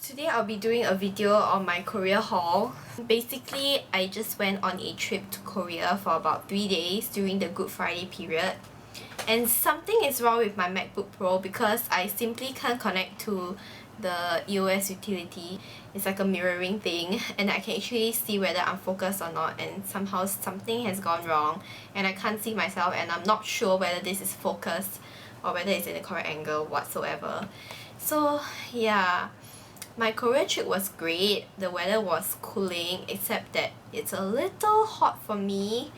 Today I'll be doing a video on my Korea haul. Basically, I just went on a trip to Korea for about 3 days during the Good Friday period. And something is wrong with my MacBook Pro because I simply can't connect to the EOS utility. It's like a mirroring thing and I can actually see whether I'm focused or not, and somehow something has gone wrong and I can't see myself and I'm not sure whether this is focused or whether it's in the correct angle whatsoever. So yeah. My Korea trip was great. The weather was cooling, except that it's a little hot for me.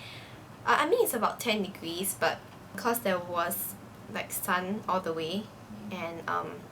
I mean it's about 10 degrees, but because there was like sun all the way and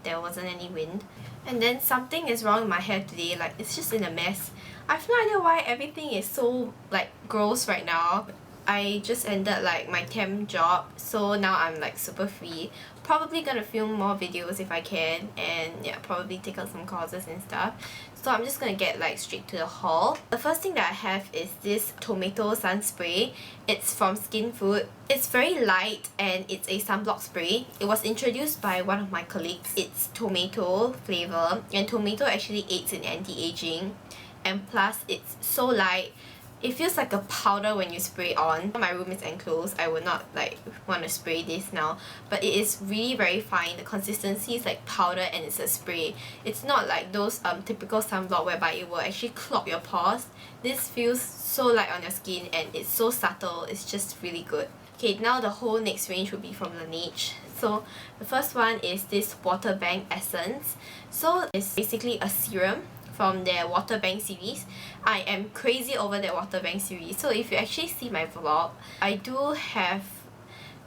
there wasn't any wind. And then something is wrong with my hair today, like it's just in a mess. I have no idea why everything is so like gross right now. I just ended like my temp job, so now I'm like super free. Probably gonna film more videos if I can, and yeah, probably take out some courses and stuff. So I'm just gonna get like straight to the haul. The first thing that I have is this tomato sun spray. It's from Skin Food. It's very light and it's a sunblock spray. It was introduced by one of my colleagues. It's tomato flavor, and tomato actually aids in anti-aging, and plus it's so light. It feels like a powder when you spray on. My room is enclosed. I would not like want to spray this now, but it is really very fine. The consistency is like powder and it's a spray. It's not like those typical sunblock whereby it will actually clog your pores. This feels so light on your skin and it's so subtle. It's just really good. Okay, now the whole next range will be from Laneige. So the first one is this Water Bank Essence. So it's basically a serum from their Water Bank series. I am crazy over their Water Bank series. So if you actually see my vlog, I do have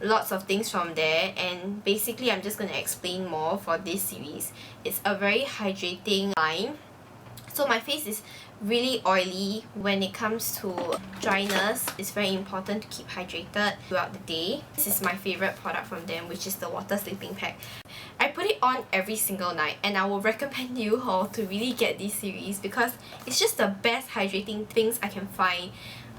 lots of things from there, and basically I'm just going to explain more for this series. It's a very hydrating line. So my face is really oily. When it comes to dryness, it's very important to keep hydrated throughout the day. This is my favourite product from them, which is the water sleeping pack. I put it on every single night, and I will recommend you all to really get this series because it's just the best hydrating things I can find.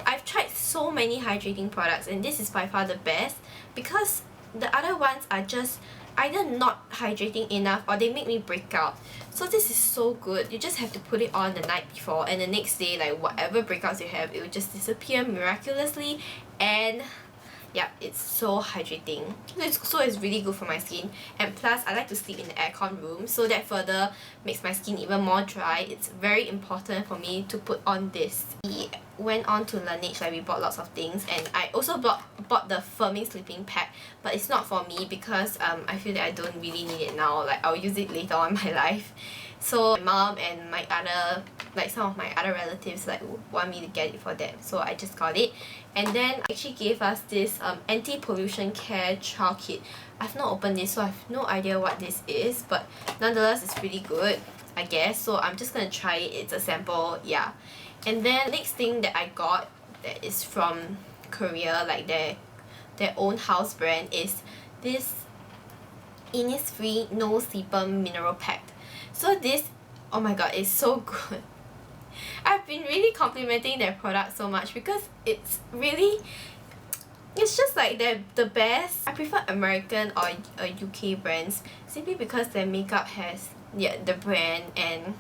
I've tried so many hydrating products and this is by far the best because the other ones are just either not hydrating enough or they make me break out. So this is so good. You just have to put it on the night before, and the next day, like whatever breakouts you have, it will just disappear miraculously, and yeah, it's so hydrating. So it's really good for my skin, and plus I like to sleep in the aircon room, so that further makes my skin even more dry. It's very important for me to put on this. We went on to Laneige, like we bought lots of things, and I also bought the firming sleeping pack, but it's not for me because I feel that I don't really need it now. Like I'll use it later on in my life. So my mom and my other, like some of my other relatives like want me to get it for them, so I just got it. And then actually gave us this anti-pollution care trial kit. I've not opened this, so I have no idea what this is, but nonetheless it's pretty good, I guess. So I'm just gonna try it. It's a sample, yeah. And then next thing that I got that is from Korea, like their own house brand, is this Innisfree No Sebum Mineral Pack. So this, oh my god, it's so good. I've been really complimenting their product so much because it's just like they're the best. I prefer American or UK brands simply because their makeup has the brand, and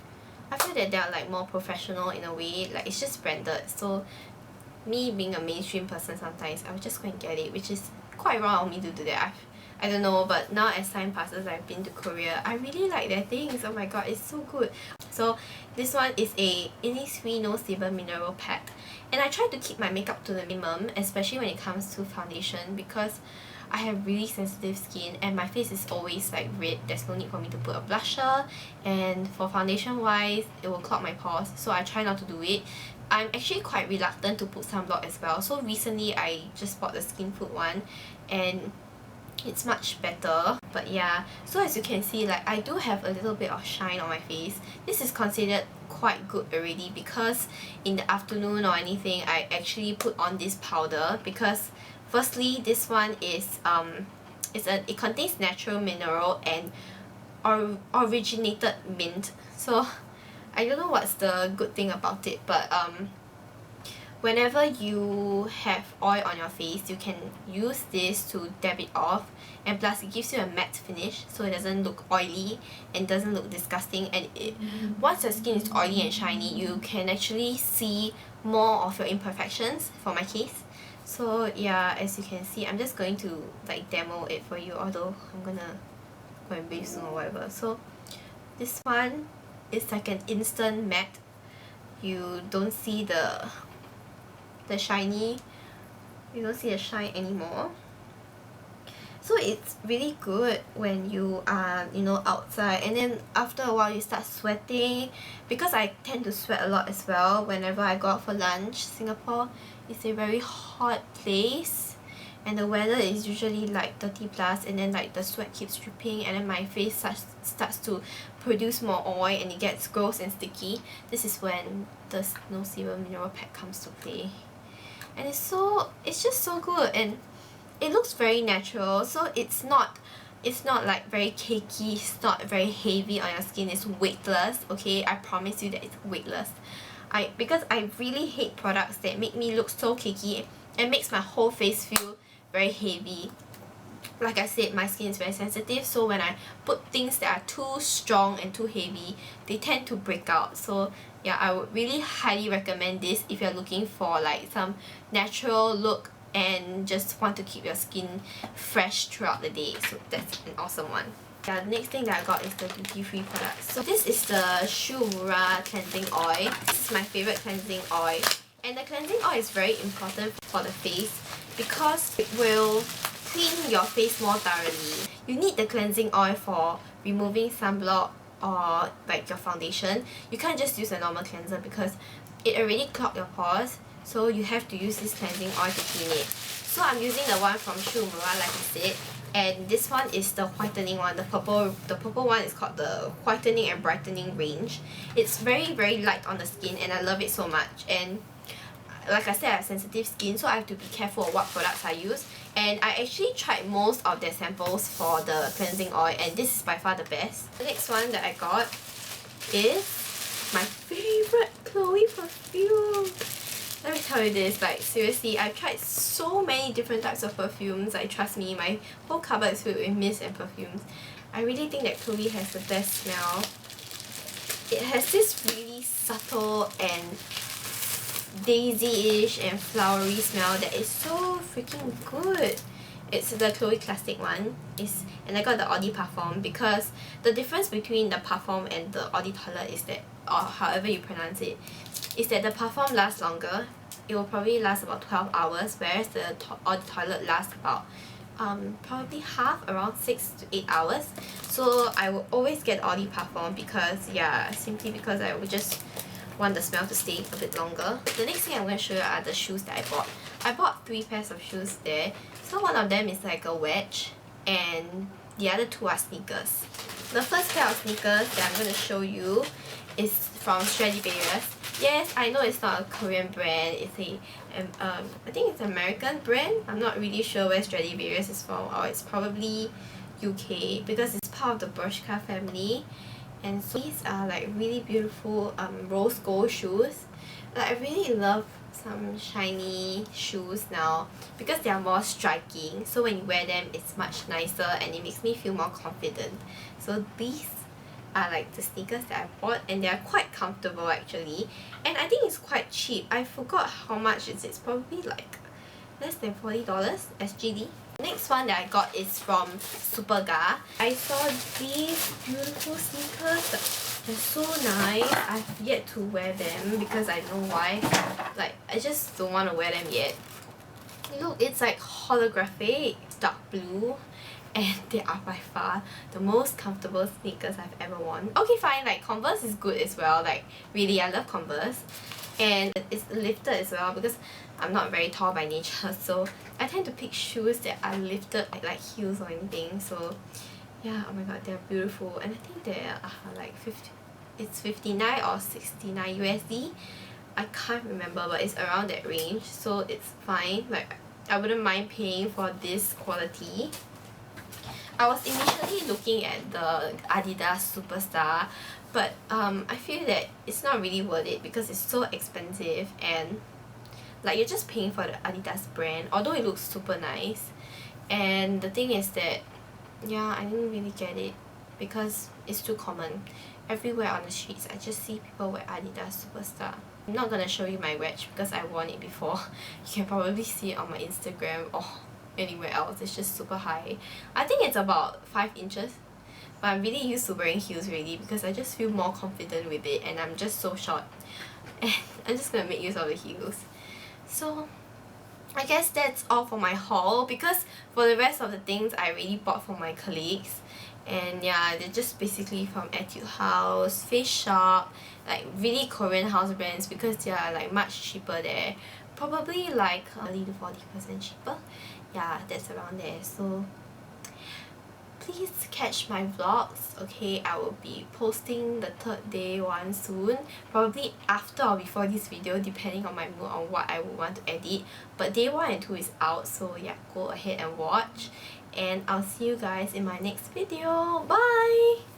I feel that they're like more professional in a way. Like it's just branded. So me being a mainstream person, sometimes I would just go and get it, which is quite wrong of me to do that. I don't know, but now as time passes, I've been to Korea. I really like their things. Oh my god, it's so good. So this one is a Innisfree No Sebum Mineral Pack, and I try to keep my makeup to the minimum, especially when it comes to foundation, because I have really sensitive skin and my face is always like red. There's no need for me to put a blusher, and for foundation wise, it will clog my pores, so I try not to do it. I'm actually quite reluctant to put sunblock as well, so recently I just bought the Skin Food one and it's much better. But yeah, so as you can see, like I do have a little bit of shine on my face. This is considered quite good already because in the afternoon or anything, I actually put on this powder because firstly, this one is it contains natural mineral and originated mint. So I don't know what's the good thing about it, but whenever you have oil on your face, you can use this to dab it off, and plus it gives you a matte finish so it doesn't look oily and doesn't look disgusting. And once your skin is oily and shiny, you can actually see more of your imperfections for my case. So yeah, as you can see, I'm just going to like demo it for you, although I'm gonna go and bathe soon or whatever. So this one is like an instant matte. You don't see the shiny, you don't see the shine anymore. So it's really good when you are, you know, outside, and then after a while you start sweating, because I tend to sweat a lot as well whenever I go out for lunch. Singapore is a very hot place and the weather is usually like 30 plus, and then like the sweat keeps dripping, and then my face starts to produce more oil and it gets gross and sticky. This is when the Snow Serum Mineral Pack comes to play. And it's just so good, and it looks very natural, so it's not like very cakey, it's not very heavy on your skin, it's weightless, okay? I promise you that it's weightless. Because I really hate products that make me look so cakey and makes my whole face feel very heavy. Like I said, my skin is very sensitive, so when I put things that are too strong and too heavy, they tend to break out. So yeah, I would really highly recommend this if you're looking for like some natural look and just want to keep your skin fresh throughout the day. So that's an awesome one. Yeah, the next thing that I got is the duty-free products. So this is the Uemura cleansing oil. This is my favourite cleansing oil. And the cleansing oil is very important for the face because it will clean your face more thoroughly. You need the cleansing oil for removing sunblock or like your foundation. You can't just use a normal cleanser because it already clogged your pores, so you have to use this cleansing oil to clean it. So I'm using the one from Uemura, like I said, and this one is the whitening one. The purple one is called the whitening and brightening range. It's very light on the skin and I love it so much. And like I said, I have sensitive skin, so I have to be careful of what products I use. And I actually tried most of their samples for the cleansing oil, and this is by far the best. The next one that I got is my favourite Chloe perfume. Let me tell you this, like seriously, I've tried so many different types of perfumes. Like trust me, my whole cupboard is filled with mist and perfumes. I really think that Chloe has the best smell. It has this really subtle and daisy-ish and flowery smell that is so freaking good. It's the Chloe Classic one, and I got the Eau de Parfum because the difference between the Parfum and the Eau de Toilette is that, or however you pronounce it, is that the Parfum lasts longer. It will probably last about 12 hours, whereas the Eau de Toilette lasts about probably half, around 6 to 8 hours. So I will always get Eau de Parfum because, yeah, simply because I would just want the smell to stay a bit longer. The next thing I'm going to show you are the shoes that I bought. I bought 3 pairs of shoes there. So one of them is like a wedge and the other 2 are sneakers. The first pair of sneakers that I'm going to show you is from Stradivarius. Yes, I know it's not a Korean brand, it's I think it's an American brand. I'm not really sure where Stradivarius is from, or it's probably UK because it's part of the Bershka family. And so these are like really beautiful rose gold shoes. Like I really love some shiny shoes now because they are more striking, so when you wear them it's much nicer and it makes me feel more confident. So these are like the sneakers that I bought, and they are quite comfortable actually, and I think it's quite cheap. I forgot how much it is. It's probably like less than $40 SGD. Next one that I got is from Superga. I saw these beautiful sneakers. They're so nice. I've yet to wear them because I don't know why. Like, I just don't want to wear them yet. Look, it's like holographic, dark blue, and they are by far the most comfortable sneakers I've ever worn. Okay, fine, like Converse is good as well. Like, really, I love Converse. And it's lifted as well because I'm not very tall by nature, so I tend to pick shoes that are lifted, like heels or anything. So yeah, oh my god, they're beautiful, and I think they're like 59 or 69 USD. I can't remember, but it's around that range, so it's fine. Like I wouldn't mind paying for this quality. I was initially looking at the Adidas Superstar, but I feel that it's not really worth it because it's so expensive, and Like, you're just paying for the Adidas brand, although it looks super nice. And the thing is that, yeah, I didn't really get it because it's too common. Everywhere on the streets, I just see people wear Adidas Superstar. I'm not gonna show you my wedge because I worn it before. You can probably see it on my Instagram or anywhere else. It's just super high. I think it's about 5 inches. But I'm really used to wearing heels really because I just feel more confident with it, and I'm just so short. And I'm just gonna make use of the heels. So I guess that's all for my haul, because for the rest of the things I already bought for my colleagues. And yeah, they're just basically from Etude House, Face Shop, like really Korean house brands, because they are like much cheaper there. Probably like 30 to 40% cheaper. Yeah, that's around there. So please catch my vlogs, okay? I will be posting the 3rd day one soon, probably after or before this video depending on my mood on what I would want to edit. But day 1 and 2 is out, so yeah, go ahead and watch. And I'll see you guys in my next video. Bye!